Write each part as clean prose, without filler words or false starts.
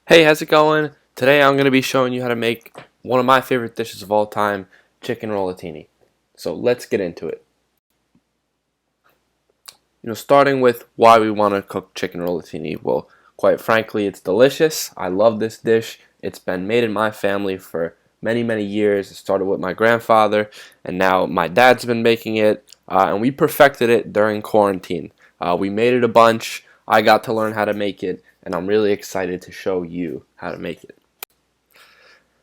Hey, how's it going? Today I'm going to be showing you how to make one of my favorite dishes of all time, chicken rollatini. So let's get into it. Starting with why we want to cook chicken rollatini. Well, quite frankly, it's delicious. I love this dish. It's been made in my family for many, many years. It started with my grandfather, and now my dad's been making it, and we perfected it during quarantine. We made it a bunch. I got to learn how to make it, and I'm really excited to show you how to make it.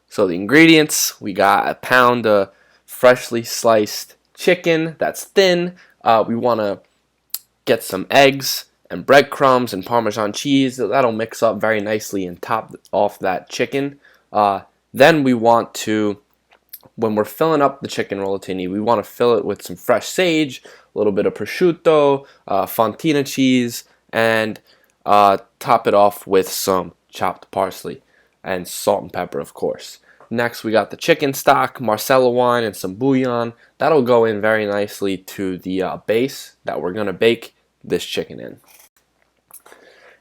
So the ingredients, we got a pound of freshly sliced chicken that's thin. We want to get some eggs and breadcrumbs and Parmesan cheese. That'll mix up very nicely and top off that chicken. Then we want to, when we're filling up the chicken rollatini, we want to fill it with some fresh sage, a little bit of prosciutto, fontina cheese, and top it off with some chopped parsley and salt and pepper, of course. Next, we got the chicken stock, Marsala wine, and some bouillon. That'll go in very nicely to the base that we're going to bake this chicken in.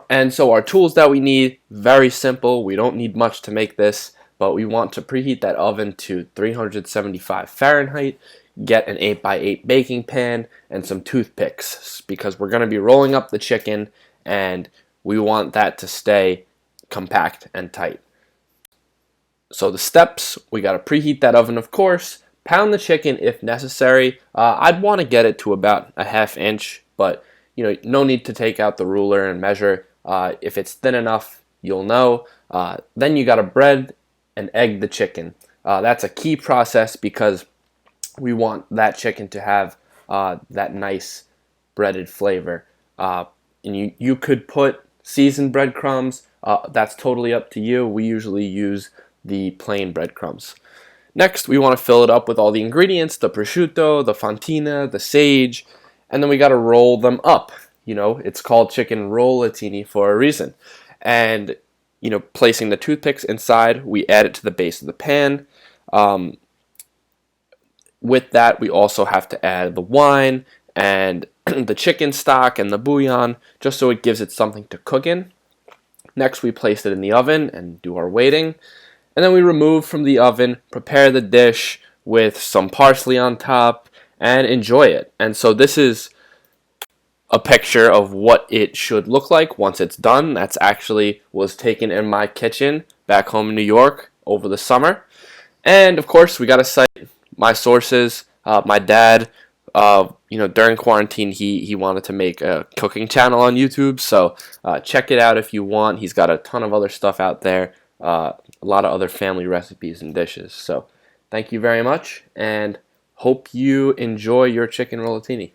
And so our tools that we need, very simple. We don't need much to make this, but we want to preheat that oven to 375 Fahrenheit, get an 8x8 baking pan, and some toothpicks because we're going to be rolling up the chicken and we want that to stay compact and tight. So the steps, we got to preheat that oven, of course, pound the chicken if necessary. I'd want to get it to about a ½ inch, but no need to take out the ruler and measure. If it's thin enough, you'll know. Then you got to bread and egg the chicken. That's a key process because we want that chicken to have that nice breaded flavor. And you could put seasoned breadcrumbs. That's totally up to you. We usually use the plain breadcrumbs. Next, we want to fill it up with all the ingredients, the prosciutto, the fontina, the sage, and then we got to roll them up. It's called chicken rollatini for a reason. And, placing the toothpicks inside, we add it to the base of the pan. With that, we also have to add the wine and the chicken stock and the bouillon, just so it gives it something to cook in. Next, we place it in the oven and do our waiting. And then we remove from the oven, prepare the dish with some parsley on top, and enjoy it. And so this is a picture of what it should look like once it's done. That's actually was taken in my kitchen back home in New York over the summer. And of course, we got to cite my sources. My dad, during quarantine, he wanted to make a cooking channel on YouTube. So check it out if you want. He's got a ton of other stuff out there. A lot of other family recipes and dishes. So thank you very much and hope you enjoy your chicken rollatini.